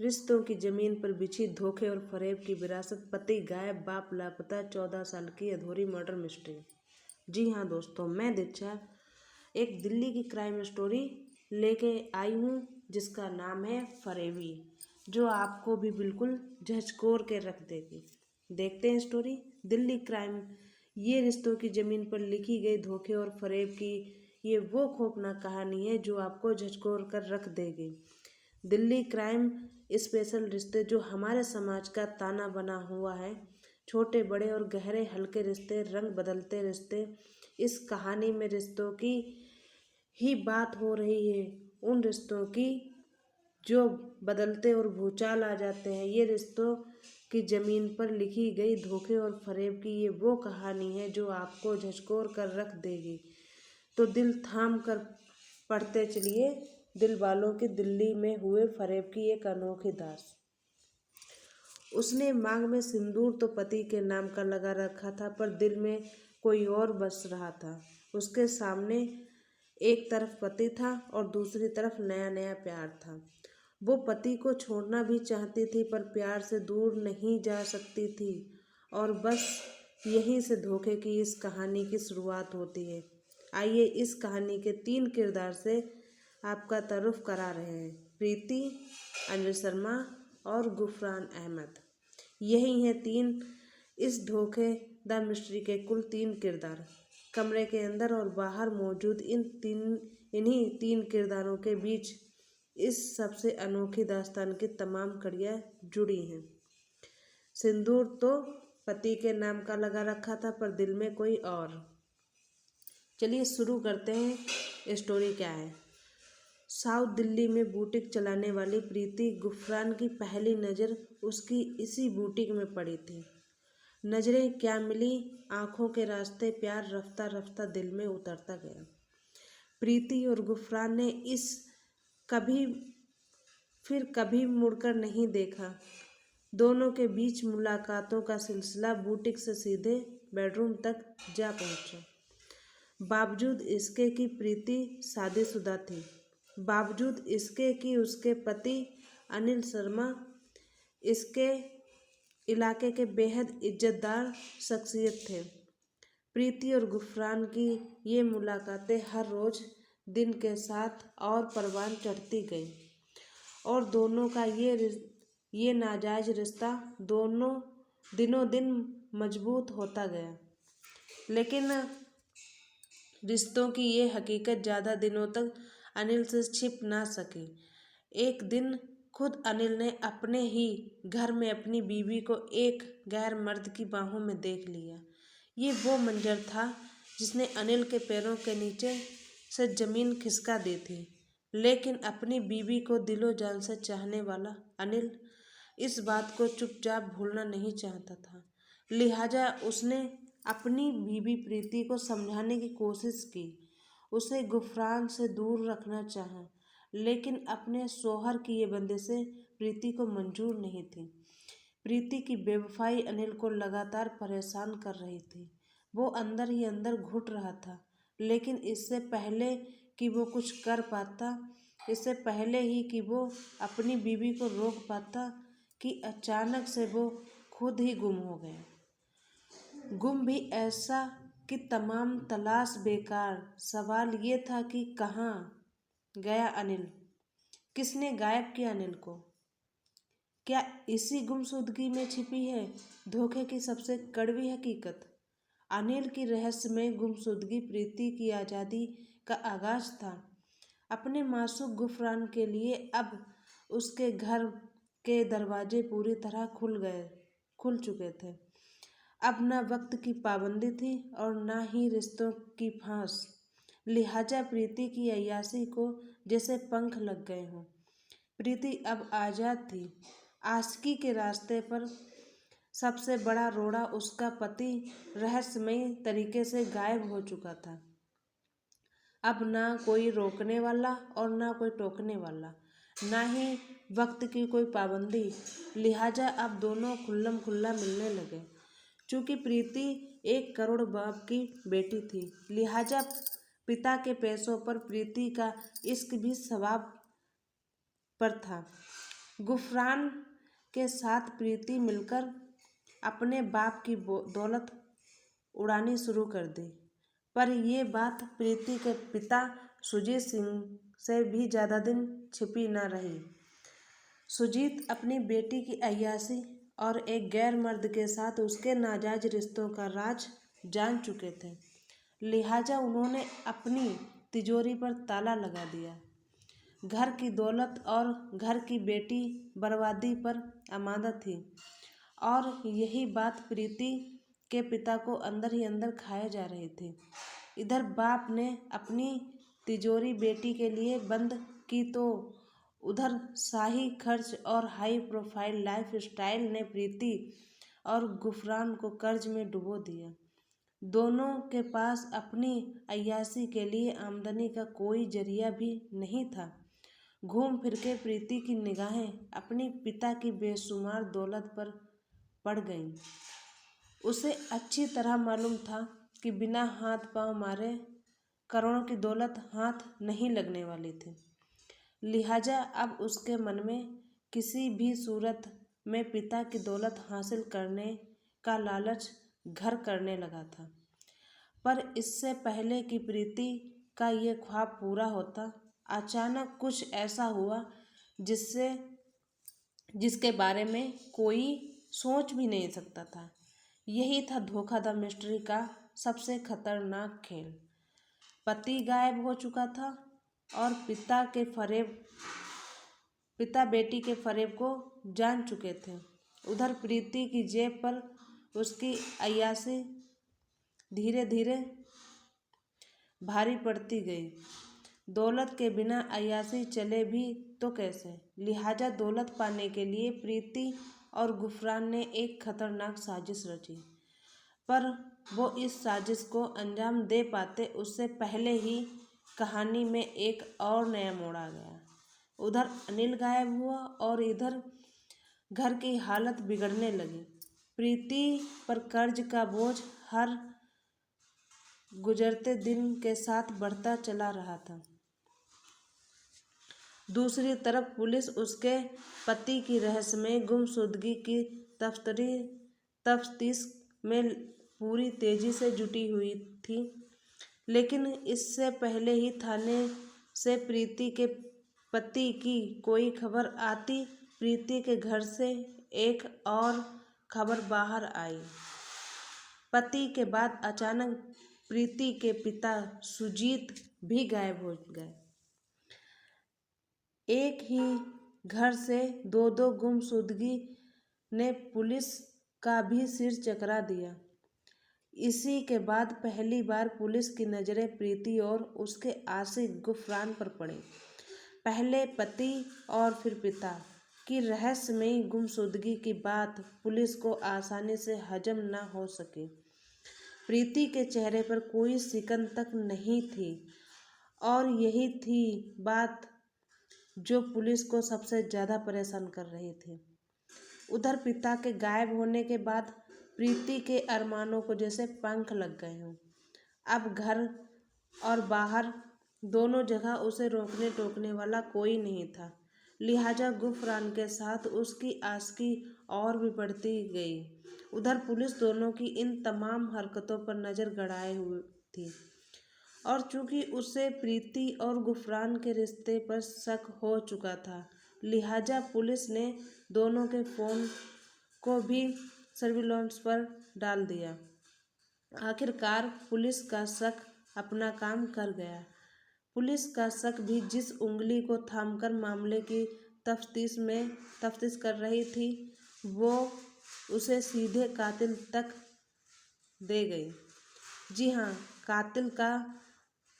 रिश्तों की जमीन पर बिछी धोखे और फरेब की विरासत, पति गायब, बाप लापता, 14 साल की अधूरी मर्डर मिस्ट्री। जी हाँ दोस्तों, मैं दीक्षा एक दिल्ली की क्राइम स्टोरी लेके आई हूँ जिसका नाम है फरेबी, जो आपको भी बिल्कुल झकझोर के रख देगी। देखते हैं स्टोरी। दिल्ली क्राइम, ये रिश्तों की जमीन पर लिखी गई धोखे और फरेब की ये वो खौफनाक कहानी है जो आपको झकझोर कर रख देगी। दिल्ली क्राइम स्पेशल रिश्ते, जो हमारे समाज का ताना बना हुआ है। छोटे बड़े और गहरे हल्के रिश्ते, रंग बदलते रिश्ते। इस कहानी में रिश्तों की ही बात हो रही है, उन रिश्तों की जो बदलते और भूचाल आ जाते हैं। ये रिश्तों की जमीन पर लिखी गई धोखे और फरेब की ये वो कहानी है जो आपको झकझोर कर रख देगी। तो दिल थाम कर पढ़ते चलिए दिल वालों की दिल्ली में हुए फरेब की एक अनोखी दास। उसने मांग में सिंदूर तो पति के नाम का लगा रखा था, पर दिल में कोई और बस रहा था। उसके सामने एक तरफ पति था और दूसरी तरफ नया नया प्यार था। वो पति को छोड़ना भी चाहती थी, पर प्यार से दूर नहीं जा सकती थी। और बस यहीं से धोखे की इस कहानी की शुरुआत होती है। आइए इस कहानी के 3 किरदार से आपका तारुफ करा रहे हैं। प्रीति, अनिल शर्मा और गुफरान अहमद। यही हैं 3 इस धोखे द मिस्ट्री के कुल 3 किरदार। कमरे के अंदर और बाहर मौजूद इन्हीं 3 किरदारों के बीच इस सबसे अनोखी दास्तान की तमाम कड़ियाँ जुड़ी हैं। सिंदूर तो पति के नाम का लगा रखा था, पर दिल में कोई और। चलिए शुरू करते हैं, स्टोरी क्या है। साउथ दिल्ली में बुटीक चलाने वाली प्रीति, गुफरान की पहली नज़र उसकी इसी बुटीक में पड़ी थी। नज़रें क्या मिली, आंखों के रास्ते प्यार रफ्ता रफ्ता दिल में उतरता गया। प्रीति और गुफरान ने कभी मुड़कर नहीं देखा। दोनों के बीच मुलाकातों का सिलसिला बुटीक से सीधे बेडरूम तक जा पहुंचा। बावजूद इसके कि प्रीति शादीशुदा थी, बावजूद इसके कि उसके पति अनिल शर्मा इसके इलाके के बेहद इज्जतदार शख्सियत थे, प्रीति और गुफरान की ये मुलाकातें हर रोज़ दिन के साथ और परवान चढ़ती गई और दोनों का ये नाजायज रिश्ता दिनों दिन मजबूत होता गया। लेकिन रिश्तों की ये हकीकत ज़्यादा दिनों तक अनिल से छिप ना सकी। एक दिन खुद अनिल ने अपने ही घर में अपनी बीवी को एक गैर मर्द की बाहों में देख लिया। ये वो मंजर था जिसने अनिल के पैरों के नीचे से ज़मीन खिसका दी थी। लेकिन अपनी बीवी को दिलो जान से चाहने वाला अनिल इस बात को चुपचाप भूलना नहीं चाहता था। लिहाजा उसने अपनी बीवी प्रीति को समझाने की कोशिश की, उसे गुफरान से दूर रखना चाहा, लेकिन अपने शौहर की ये बंदिशें प्रीति को मंजूर नहीं थी। प्रीति की बेवफाई अनिल को लगातार परेशान कर रही थी। वो अंदर ही अंदर घुट रहा था, लेकिन इससे पहले कि वो कुछ कर पाता, इससे पहले ही कि वो अपनी बीवी को रोक पाता, कि अचानक से वो खुद ही गुम हो गया। गुम भी ऐसा कि तमाम तलाश बेकार। सवाल ये था कि कहाँ गया अनिल, किसने गायब किया अनिल को। क्या इसी गुमशुदगी में छिपी है धोखे की सबसे कड़वी हकीकत। अनिल की रहस्यमय गुमशुदगी प्रीति की आज़ादी का आगाज था। अपने मासूम गुफरान के लिए अब उसके घर के दरवाजे पूरी तरह खुल चुके थे। अब न वक्त की पाबंदी थी और न ही रिश्तों की फांस। लिहाजा प्रीति की अय्यासी को जैसे पंख लग गए हों। प्रीति अब आज़ाद थी। आशिकी के रास्ते पर सबसे बड़ा रोड़ा उसका पति रहस्यमयी तरीके से गायब हो चुका था। अब ना कोई रोकने वाला और ना कोई टोकने वाला, ना ही वक्त की कोई पाबंदी। लिहाजा अब दोनों खुल्लम खुल्ला मिलने लगे। चूँकि प्रीति 1 करोड़ बाप की बेटी थी, लिहाजा पिता के पैसों पर प्रीति का इश्क भी सवाब पर था। गुफरान के साथ प्रीति मिलकर अपने बाप की दौलत उड़ानी शुरू कर दी। पर ये बात प्रीति के पिता सुजीत सिंह से भी ज़्यादा दिन छिपी न रही। सुजीत अपनी बेटी की अय्याशी और एक गैर मर्द के साथ उसके नाजायज रिश्तों का राज जान चुके थे, लिहाजा उन्होंने अपनी तिजोरी पर ताला लगा दिया। घर की दौलत और घर की बेटी बर्बादी पर आमादा थी और यही बात प्रीति के पिता को अंदर ही अंदर खाए जा रही थी। इधर बाप ने अपनी तिजोरी बेटी के लिए बंद की तो उधर शाही खर्च और हाई प्रोफाइल लाइफ स्टाइल ने प्रीति और गुफरान को कर्ज में डुबो दिया। दोनों के पास अपनी अय्याशी के लिए आमदनी का कोई जरिया भी नहीं था। घूम फिर के प्रीति की निगाहें अपनी पिता की बेशुमार दौलत पर पड़ गईं। उसे अच्छी तरह मालूम था कि बिना हाथ पांव मारे करोड़ों की दौलत हाथ नहीं लगने वाली थी, लिहाजा अब उसके मन में किसी भी सूरत में पिता की दौलत हासिल करने का लालच घर करने लगा था। पर इससे पहले कि प्रीति का ये ख्वाब पूरा होता, अचानक कुछ ऐसा हुआ जिसके बारे में कोई सोच भी नहीं सकता था। यही था धोखा द मिस्ट्री का सबसे खतरनाक खेल। पति गायब हो चुका था और पिता बेटी के फरेब को जान चुके थे। उधर प्रीति की जेब पर उसकी अय्याशी धीरे धीरे भारी पड़ती गई। दौलत के बिना अय्याशी चले भी तो कैसे, लिहाजा दौलत पाने के लिए प्रीति और गुफरान ने एक खतरनाक साजिश रची। पर वो इस साजिश को अंजाम दे पाते उससे पहले ही कहानी में एक और नया मोड़ आ गया। उधर अनिल गायब हुआ और इधर घर की हालत बिगड़ने लगी। प्रीति पर कर्ज का बोझ हर गुजरते दिन के साथ बढ़ता चला रहा था। दूसरी तरफ पुलिस उसके पति की रहस्यमय गुमशुदगी की तफ्तीश में पूरी तेजी से जुटी हुई थी, लेकिन इससे पहले ही थाने से प्रीति के पति की कोई खबर आती, प्रीति के घर से एक और खबर बाहर आई। पति के बाद अचानक प्रीति के पिता सुजीत भी गायब हो गए। एक ही घर से दो गुमशुदगी ने पुलिस का भी सिर चकरा दिया। इसी के बाद पहली बार पुलिस की नज़रें प्रीति और उसके आशिक गुफरान पर पड़ी। पहले पति और फिर पिता की रहस्यमयी गुमशुदगी की बात पुलिस को आसानी से हजम न हो सकी। प्रीति के चेहरे पर कोई सिकन तक नहीं थी और यही थी बात जो पुलिस को सबसे ज़्यादा परेशान कर रही थी। उधर पिता के गायब होने के बाद प्रीति के अरमानों को जैसे पंख लग गए हों। अब घर और बाहर दोनों जगह उसे रोकने टोकने वाला कोई नहीं था, लिहाजा गुफरान के साथ उसकी आशिकी और भी बढ़ती गई। उधर पुलिस दोनों की इन तमाम हरकतों पर नज़र गड़ाए हुई थी और चूंकि उसे प्रीति और गुफरान के रिश्ते पर शक हो चुका था, लिहाजा पुलिस ने दोनों के फ़ोन को भी सर्विलांस पर डाल दिया। आखिरकार पुलिस का शक अपना काम कर गया। पुलिस का शक भी जिस उंगली को थामकर मामले की तफ्तीश कर रही थी, वो उसे सीधे कातिल तक दे गई। जी हाँ, कातिल का,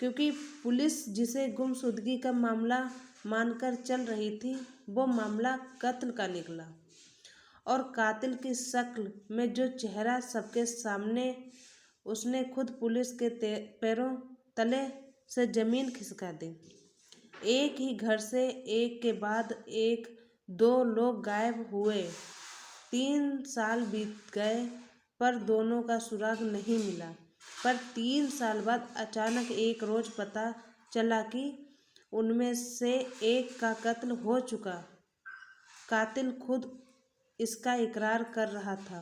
क्योंकि पुलिस जिसे गुमशुदगी का मामला मानकर चल रही थी, वो मामला कत्ल का निकला और कातिल की शक्ल में जो चेहरा सबके सामने, उसने खुद पुलिस के पैरों तले से जमीन खिसका दी। एक ही घर से एक के बाद एक दो लोग गायब हुए। 3 साल बीत गए पर दोनों का सुराग नहीं मिला। पर 3 साल बाद अचानक एक रोज पता चला कि उनमें से एक का कत्ल हो चुका। कातिल खुद इसका इकरार कर रहा था,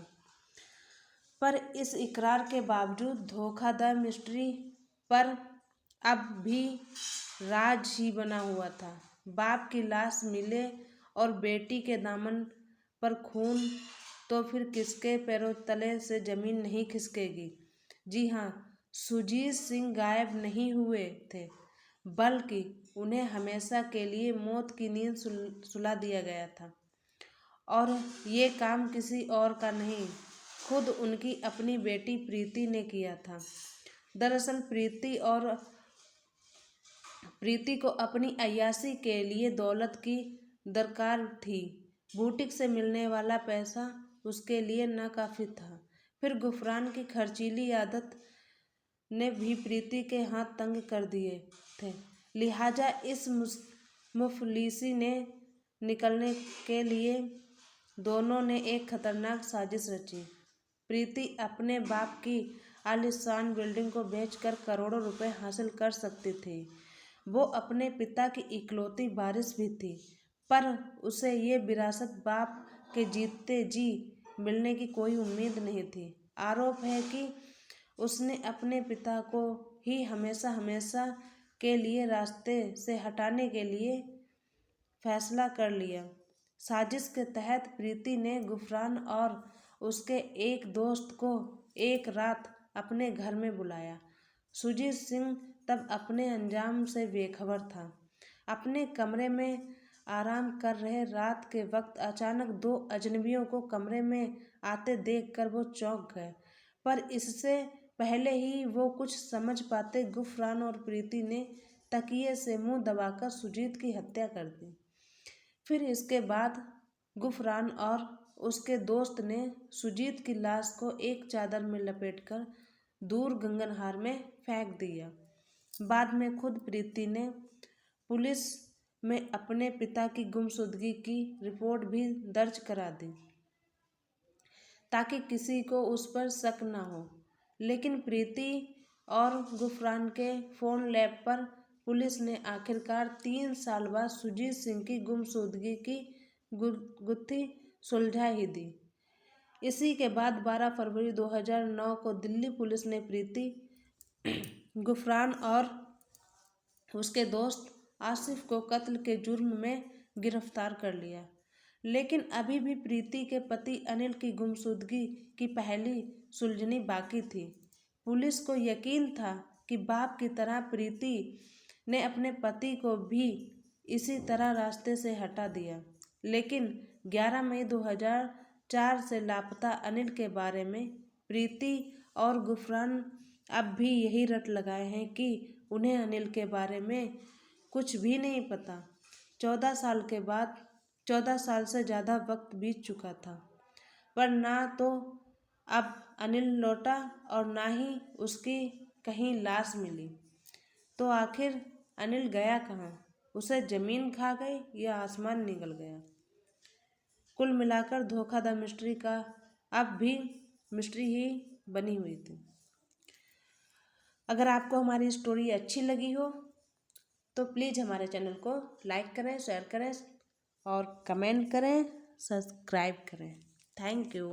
पर इस इकरार के बावजूद धोखा द मिस्ट्री पर अब भी राज ही बना हुआ था। बाप की लाश मिले और बेटी के दामन पर खून, तो फिर किसके पैरों तले से जमीन नहीं खिसकेगी। जी हाँ, सुजीत सिंह गायब नहीं हुए थे, बल्कि उन्हें हमेशा के लिए मौत की नींद सुला दिया गया था। और ये काम किसी और का नहीं, खुद उनकी अपनी बेटी प्रीति ने किया था। दरअसल प्रीति को अपनी अय्याशी के लिए दौलत की दरकार थी। बुटीक से मिलने वाला पैसा उसके लिए नाकाफी था। फिर गुफरान की खर्चीली आदत ने भी प्रीति के हाथ तंग कर दिए थे। लिहाजा इस मुफलिसी ने निकलने के लिए दोनों ने एक खतरनाक साजिश रची। प्रीति अपने बाप की आलीशान बिल्डिंग को बेचकर करोड़ों रुपए हासिल कर सकती थी। वो अपने पिता की इकलौती वारिस भी थी, पर उसे ये विरासत बाप के जीते जी मिलने की कोई उम्मीद नहीं थी। आरोप है कि उसने अपने पिता को ही हमेशा हमेशा के लिए रास्ते से हटाने के लिए फैसला कर लिया। साजिश के तहत प्रीति ने गुफरान और उसके एक दोस्त को एक रात अपने घर में बुलाया। सुजीत सिंह तब अपने अंजाम से बेखबर था। अपने कमरे में आराम कर रहे रात के वक्त अचानक दो अजनबियों को कमरे में आते देखकर वो चौंक गए, पर इससे पहले ही वो कुछ समझ पाते, गुफरान और प्रीति ने तकिए से मुंह दबाकर सुजीत की हत्या कर दी। फिर इसके बाद गुफरान और उसके दोस्त ने सुजीत की लाश को एक चादर में लपेटकर दूर गंगनहार में फेंक दिया। बाद में खुद प्रीति ने पुलिस में अपने पिता की गुमशुदगी की रिपोर्ट भी दर्ज करा दी, ताकि किसी को उस पर शक न हो। लेकिन प्रीति और गुफरान के फोन लैब पर पुलिस ने आखिरकार 3 साल बाद सुजीत सिंह की गुमशुदगी की गुत्थी सुलझा ही दी। इसी के बाद 12 फरवरी 2009 को दिल्ली पुलिस ने प्रीति, गुफरान और उसके दोस्त आसिफ को कत्ल के जुर्म में गिरफ्तार कर लिया। लेकिन अभी भी प्रीति के पति अनिल की गुमशुदगी की पहली सुलझनी बाकी थी। पुलिस को यकीन था कि बाप की तरह प्रीति ने अपने पति को भी इसी तरह रास्ते से हटा दिया। लेकिन 11 मई 2004 से लापता अनिल के बारे में प्रीति और गुफरान अब भी यही रट लगाए हैं कि उन्हें अनिल के बारे में कुछ भी नहीं पता। 14 साल से ज़्यादा वक्त बीत चुका था, पर ना तो अब अनिल लौटा और ना ही उसकी कहीं लाश मिली। तो आखिर अनिल गया कहाँ? उसे ज़मीन खा गई या आसमान निगल गया? कुल मिलाकर धोखा द मिस्ट्री का अब भी मिस्ट्री ही बनी हुई थी। अगर आपको हमारी स्टोरी अच्छी लगी हो तो प्लीज़ हमारे चैनल को लाइक करें, शेयर करें और कमेंट करें, सब्सक्राइब करें। Thank you.